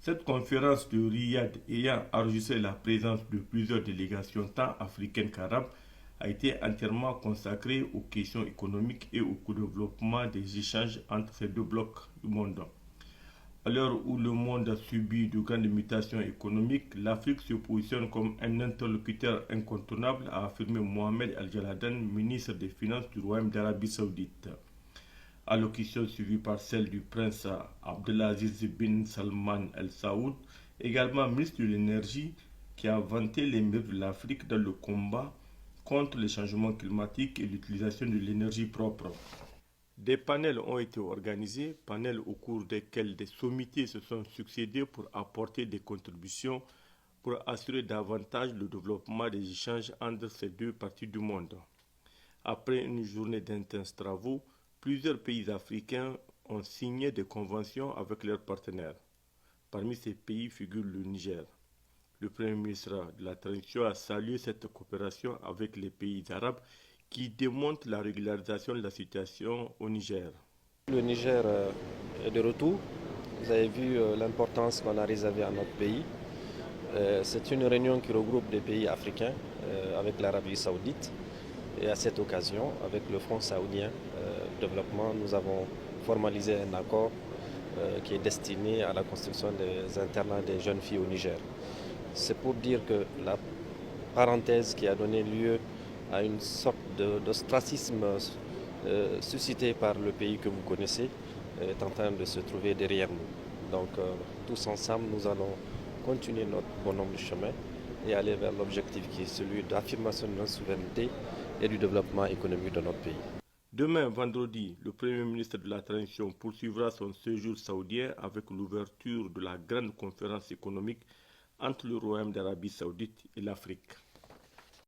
Cette conférence de Riyad ayant enregistré la présence de plusieurs délégations tant africaines qu'arabes a été entièrement consacrée aux questions économiques et au développement des échanges entre ces deux blocs du monde. À l'heure où le monde a subi de grandes mutations économiques, l'Afrique se positionne comme un interlocuteur incontournable, a affirmé Mohamed Al-Jaladan, ministre des Finances du Royaume d'Arabie Saoudite. Allocution suivie par celle du prince Abdelaziz bin Salman Al Saoud, également ministre de l'Énergie, qui a vanté les mérites de l'Afrique dans le combat contre les changements climatiques et l'utilisation de l'énergie propre. Des panels ont été organisés, panels au cours desquels des sommités se sont succédés pour apporter des contributions pour assurer davantage le développement des échanges entre ces deux parties du monde. Après une journée d'intenses travaux, plusieurs pays africains ont signé des conventions avec leurs partenaires. Parmi ces pays figure le Niger. Le Premier ministre de la Transition a salué cette coopération avec les pays arabes qui démontre la régularisation de la situation au Niger. Le Niger est de retour. Vous avez vu l'importance qu'on a réservée à notre pays. C'est une réunion qui regroupe des pays africains avec l'Arabie Saoudite. Et à cette occasion, avec le Fonds saoudien de développement, nous avons formalisé un accord qui est destiné à la construction des internats des jeunes filles au Niger. C'est pour dire que la parenthèse qui a donné lieu à une sorte d'ostracisme suscité par le pays que vous connaissez est en train de se trouver derrière nous. Donc tous ensemble, nous allons continuer notre bonhomme de chemin et aller vers l'objectif qui est celui d'affirmation de notre souveraineté et du développement économique de notre pays. Demain, vendredi, le Premier ministre de la Transition poursuivra son séjour saoudien avec l'ouverture de la grande conférence économique entre le Royaume d'Arabie Saoudite et l'Afrique.